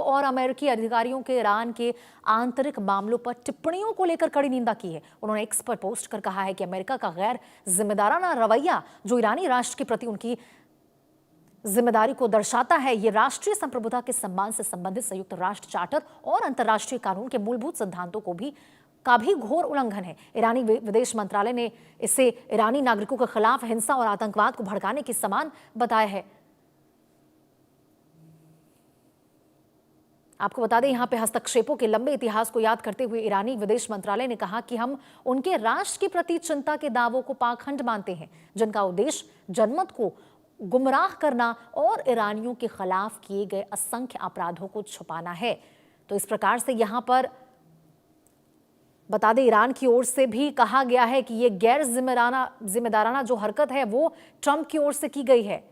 Trump और अमेरिकी अधिकारियों के ईरान के आंतरिक मामलों पर टिप्पणियों को लेकर कड़ी निंदा की है। उन्होंने एक्स पर पोस्ट कर कहा है कि अमेरिका का गैर जिम्मेदाराना रवैया जो ईरानी राष्ट्र के प्रति उनकी जिम्मेदारी को दर्शाता है, ये राष्ट्रीय संप्रभुता के सम्मान से संबंधित संयुक्त राष्ट्र चार्टर और अंतर्राष्ट्रीय कानून के मूलभूत सिद्धांतों का भी घोर उल्लंघन है। ईरानी विदेश मंत्रालय ने इसे ईरानी नागरिकों के खिलाफ हिंसा और आतंकवाद को भड़काने के समान बताया है। आपको बता दें, यहां पे हस्तक्षेपों के लंबे इतिहास को याद करते हुए ईरानी विदेश मंत्रालय ने कहा कि हम उनके राष्ट्र के प्रति चिंता के दावों को पाखंड मानते हैं, जिनका उद्देश्य जनमत को गुमराह करना और ईरानियों के खिलाफ किए गए असंख्य अपराधों को छुपाना है। तो इस प्रकार से यहां पर बता दें, ईरान की ओर से भी कहा गया है कि यह गैर जिम्मेदाराना जो हरकत है वो ट्रंप की ओर से की गई है।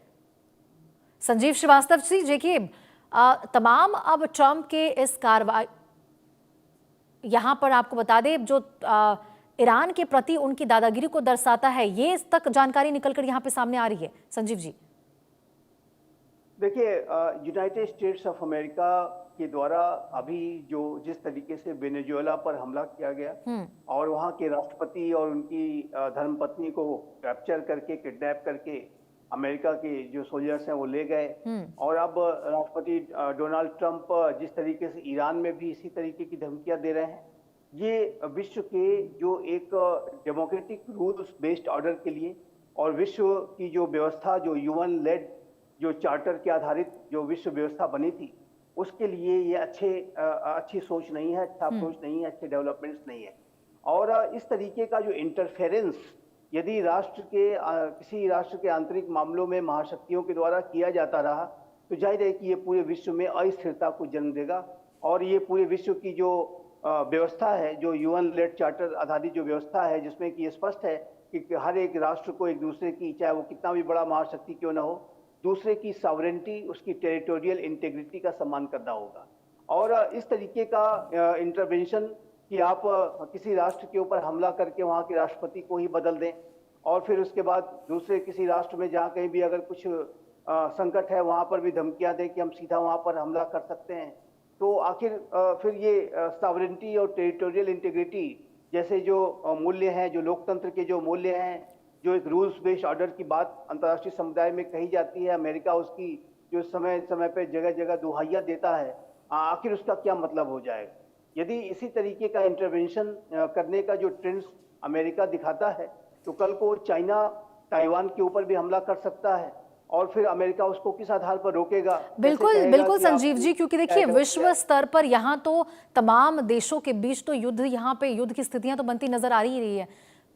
संजीव श्रीवास्तव जी, देखिए तमाम अब ट्रंप के इस कार्रवाई, यहां पर आपको बता दें जो ईरान के प्रति उनकी दादागिरी को दर्शाता है, ये इस तक जानकारी निकलकर यहां पे सामने आ रही है। संजीव जी, देखिए, यूनाइटेड स्टेट्स ऑफ अमेरिका के द्वारा अभी जो जिस तरीके से वेनेजुएला पर हमला किया गया और वहां के राष्ट्रपति और उनकी धर्मपत्नी को कैप्चर करके किडनैप करके अमेरिका के जो सोल्जर्स हैं वो ले गए, और अब राष्ट्रपति डोनाल्ड ट्रंप जिस तरीके से ईरान में भी इसी तरीके की धमकियां दे रहे हैं, ये विश्व के जो एक डेमोक्रेटिक रूल्स बेस्ड ऑर्डर के लिए और विश्व की जो व्यवस्था, जो यूएन लेड जो चार्टर के आधारित जो विश्व व्यवस्था बनी थी, उसके लिए ये अच्छी सोच नहीं है, अच्छा अप्रोच नहीं है, अच्छे डेवलपमेंट्स नहीं है। और इस तरीके का जो इंटरफेरेंस यदि किसी राष्ट्र के आंतरिक मामलों में महाशक्तियों के द्वारा किया जाता रहा तो जाहिर है कि ये पूरे विश्व में अस्थिरता को जन्म देगा, और ये पूरे विश्व की जो व्यवस्था है, जो यूएन लेड चार्टर आधारित जो व्यवस्था है, जिसमें कि ये स्पष्ट है कि हर एक राष्ट्र को एक दूसरे की, चाहे वो कितना भी बड़ा महाशक्ति क्यों ना हो, दूसरे की सॉवरेनिटी, उसकी टेरिटोरियल इंटीग्रिटी का सम्मान करना होगा। और इस तरीके का इंटरवेंशन कि आप किसी राष्ट्र के ऊपर हमला करके वहाँ के राष्ट्रपति को ही बदल दें और फिर उसके बाद दूसरे किसी राष्ट्र में जहाँ कहीं भी अगर कुछ संकट है वहाँ पर भी धमकियां दें कि हम सीधा वहाँ पर हमला कर सकते हैं, तो आखिर फिर ये सॉवरेनिटी और टेरिटोरियल इंटीग्रिटी जैसे जो मूल्य हैं, जो लोकतंत्र के जो मूल्य हैं, जो एक रूल्स बेस्ड ऑर्डर की बात अंतर्राष्ट्रीय समुदाय में कही जाती है, अमेरिका उसकी जो समय समय पर जगह जगह दुहाइयां देता है, आखिर उसका क्या मतलब हो जाएगा? यदि इसी तरीके का इंटरवेंशन करने का जो ट्रेंड्स अमेरिका दिखाता है तो कल को चाइना ताइवान के ऊपर भी हमला कर सकता है, और फिर अमेरिका उसको किस आधार पर रोकेगा? बिल्कुल बिल्कुल संजीव जी, क्योंकि देखिए विश्व स्तर पर यहाँ तो तमाम देशों के बीच तो युद्ध, यहाँ पे युद्ध की स्थितियां तो बनती नजर आ ही रही है।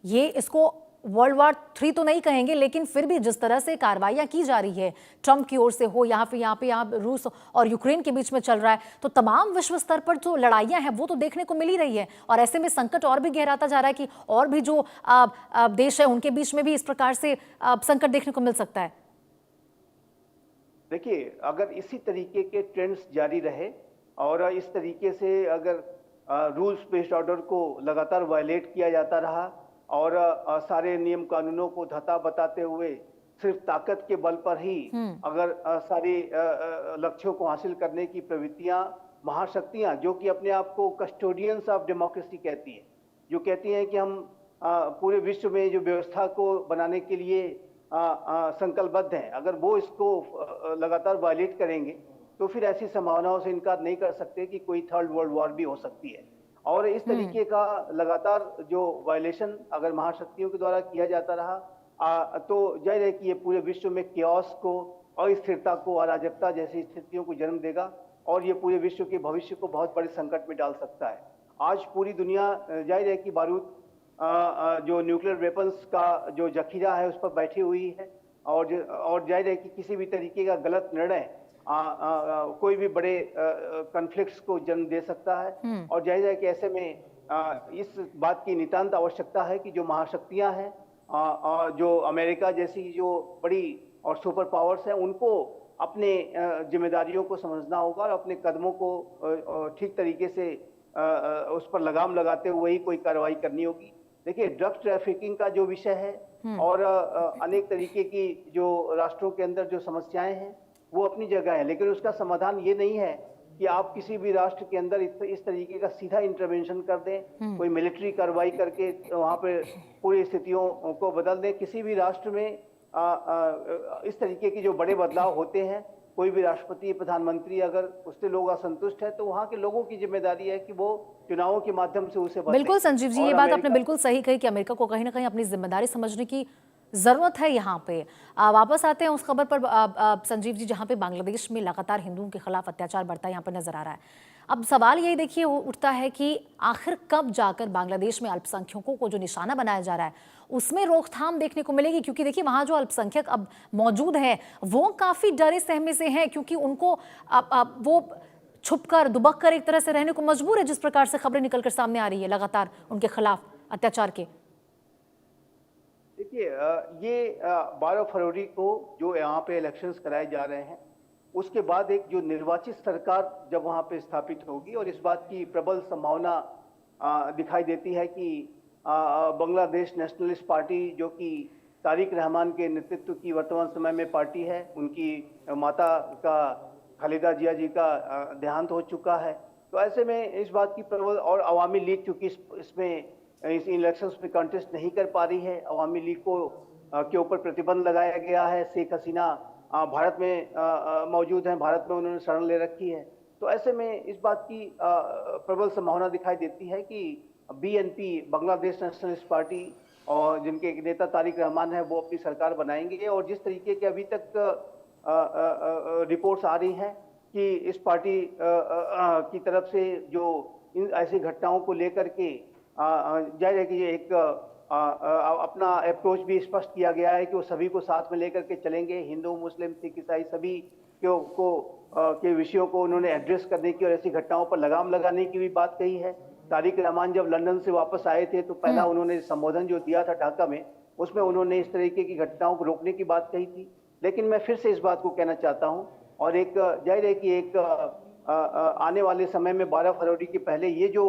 ये इसको वर्ल्ड वॉर 3 तो नहीं कहेंगे, लेकिन फिर भी जिस तरह से कार्रवाइयां की जा रही है ट्रंप की ओर से हो, यहाँ पे रूस और यूक्रेन के बीच में चल रहा है, तो तमाम विश्व स्तर पर जो लड़ाइयां हैं वो तो देखने को मिल ही रही है, और ऐसे में संकट और भी गहराता जा रहा है कि और भी जो देश है उनके बीच में भी इस प्रकार से संकट देखने को मिल सकता है। देखिए, अगर इसी तरीके के ट्रेंड्स जारी रहे और इस तरीके से अगर रूल्स बेस्ड ऑर्डर को लगातार वायलेट किया जाता रहा और सारे नियम कानूनों को धता बताते हुए सिर्फ ताकत के बल पर ही अगर सारे लक्ष्यों को हासिल करने की प्रवृत्तियां, महाशक्तियां जो कि अपने आप को कस्टोडियंस ऑफ डेमोक्रेसी कहती है, जो कहती हैं कि हम पूरे विश्व में जो व्यवस्था को बनाने के लिए संकल्पबद्ध हैं, अगर वो इसको लगातार वायलेट करेंगे तो फिर ऐसी संभावनाओं से इनकार नहीं कर सकते कि कोई थर्ड वर्ल्ड वॉर भी हो सकती है। और इस तरीके का लगातार जो वायलेशन अगर महाशक्तियों के द्वारा किया जाता रहा तो जाहिर है कि ये पूरे विश्व में कियोस को, अस्थिरता को, अराजकता जैसी स्थितियों को जन्म देगा और ये पूरे विश्व के भविष्य को बहुत बड़े संकट में डाल सकता है। आज पूरी दुनिया जाहिर है कि बारूद जो न्यूक्लियर वेपन्स का जो जखीरा है उस पर बैठी हुई है, और जाहिर है कि किसी भी तरीके का गलत निर्णय कोई भी बड़े कॉन्फ्लिक्ट्स को जन्म दे सकता है, और जाहिर है कि ऐसे में इस बात की नितांत आवश्यकता है कि जो महाशक्तियां हैं, जो अमेरिका जैसी जो बड़ी और सुपर पावर्स हैं, उनको अपने जिम्मेदारियों को समझना होगा और अपने कदमों को ठीक तरीके से उस पर लगाम लगाते हुए ही कोई कार्रवाई करनी होगी। देखिए, ड्रग्स ट्रैफिकिंग का जो विषय है और अनेक तरीके की जो राष्ट्रों के अंदर जो समस्याएं हैं वो अपनी जगह है, लेकिन उसका समाधान ये नहीं है कि आप किसी भी राष्ट्र के अंदर इस तरीके का सीधा इंटरवेंशन कर दें, कोई मिलिट्री कार्रवाई करके वहां पे पूरी स्थितियों को बदल दें। किसी भी राष्ट्र में इस तरीके के जो बड़े बदलाव होते हैं, कोई भी राष्ट्रपति प्रधानमंत्री अगर उससे लोग असंतुष्ट है तो वहां के लोगों की जिम्मेदारी है कि वो चुनावों के माध्यम से उसे बदलें। बिल्कुल संजीव जी, ये बात आपने बिल्कुल सही कही कि अमेरिका को कहीं ना कहीं अपनी जिम्मेदारी समझने की जरूरत है यहाँ पे। वापस आते हैं उस खबर पर संजीव जी, जहाँ पे बांग्लादेश में लगातार हिंदुओं के खिलाफ अत्याचार बढ़ता है यहाँ पे नजर आ रहा है। अब सवाल यही देखिए उठता है कि आखिर कब जाकर बांग्लादेश में अल्पसंख्यकों को जो निशाना बनाया जा रहा है उसमें रोकथाम देखने को मिलेगी, क्योंकि देखिए वहां जो अल्पसंख्यक अब मौजूद हैं वो काफी डरे सहमे से हैं, क्योंकि उनको वो छुपकर दुबक एक तरह से रहने को मजबूर है, जिस प्रकार से खबरें निकलकर सामने आ रही है लगातार उनके खिलाफ अत्याचार के। देखिए, ये 12 फरवरी को जो यहाँ पे इलेक्शंस कराए जा रहे हैं, उसके बाद एक जो निर्वाचित सरकार जब वहाँ पे स्थापित होगी और इस बात की प्रबल संभावना दिखाई देती है कि बांग्लादेश नेशनलिस्ट पार्टी, जो कि तारिक रहमान के नेतृत्व की वर्तमान समय में पार्टी है, उनकी माता का खालिदा जिया जी का देहांत हो चुका है, तो ऐसे में इस बात की प्रबल, और अवामी लीग चूंकि इसमें इस इलेक्शंस में कंटेस्ट नहीं कर पा रही है, अवामी लीग को के ऊपर प्रतिबंध लगाया गया है। शेख हसीना भारत में मौजूद हैं, भारत में उन्होंने शरण ले रखी है, तो ऐसे में इस बात की प्रबल संभावना दिखाई देती है कि बीएनपी बांग्लादेश नेशनलिस्ट पार्टी और जिनके एक नेता तारिक रहमान है वो अपनी सरकार बनाएंगे। और जिस तरीके के अभी तक रिपोर्ट्स आ रही हैं कि इस पार्टी की तरफ से जो इन ऐसी घटनाओं को लेकर के जाहिर है कि ये एक अपना अप्रोच भी स्पष्ट किया गया है कि वो सभी को साथ में लेकर के चलेंगे। हिंदू, मुस्लिम, सिख, ईसाई सभी के विषयों को उन्होंने एड्रेस करने की और ऐसी घटनाओं पर लगाम लगाने की भी बात कही है। तारिक रहमान जब लंदन से वापस आए थे तो पहला उन्होंने संबोधन जो दिया था ढाका में, उसमें उन्होंने इस तरीके की घटनाओं को रोकने की बात कही थी। लेकिन मैं फिर से इस बात को कहना चाहता हूं, और एक जाहिर है कि एक आने वाले समय में 12 फरवरी के पहले ये जो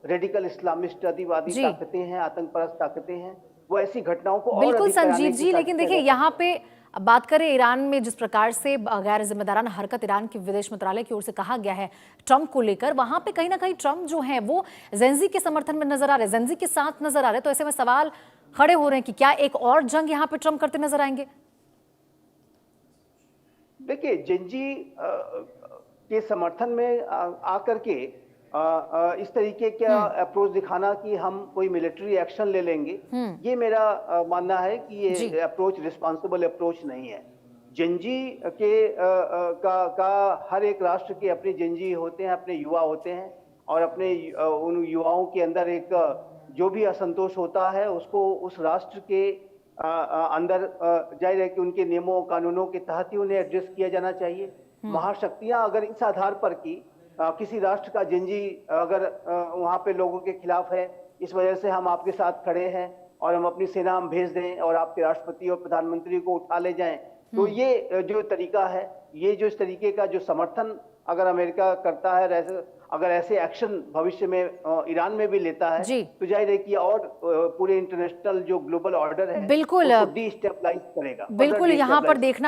रेडिकल इस्लामिस्ट अतिवादी ताकतें हैं, आतंकपरस्त ताकतें हैं, वो ऐसी घटनाओं को और बिल्कुल संजीव जी, लेकिन देखिए यहाँ पे बात करें ईरान में जिस प्रकार से गैर जिम्मेदाराना हरकत ईरान के विदेश मंत्रालय की ओर से कहा गया है ट्रंप को लेकर, वहां पे कहीं ना कहीं ट्रंप जो है वो जेंजी के समर्थन में नजर आ रहे हैं, जेंजी के साथ नजर आ रहे हैं, तो ऐसे में सवाल खड़े हो रहे हैं कि क्या एक और जंग यहाँ पे ट्रंप करते नजर आएंगे? देखिए, जेंजी के समर्थन में आकर के इस तरीके का अप्रोच दिखाना कि हम कोई मिलिट्री एक्शन ले लेंगे, ये मेरा मानना है कि ये अप्रोच रिस्पांसिबल अप्रोच नहीं है। जेंजी के का हर एक राष्ट्र के अपने जेंजी होते हैं, अपने युवा होते हैं, और अपने उन युवाओं के अंदर एक जो भी असंतोष होता है उसको उस राष्ट्र के अंदर जाहिर है कि उनके नियमों कानूनों के तहत ही उन्हें एड्रेस किया जाना चाहिए। महाशक्तियां अगर इस आधार पर की किसी राष्ट्र का जेंजी अगर वहां पे लोगों के खिलाफ है, इस वजह से हम आपके साथ खड़े हैं और हम अपनी सेना हम भेज दें और आपके राष्ट्रपति और प्रधानमंत्री को उठा ले जाएं, तो ये जो तरीका है, ये जो इस तरीके का जो समर्थन अगर अमेरिका करता है, अगर ऐसे एक्शन भविष्य में ईरान में भी लेता है, तो जाहिर है कि और पूरे इंटरनेशनल जो ग्लोबल ऑर्डर है बिल्कुल डिस्टेबलाइज करेगा। बिल्कुल यहाँ पर देखना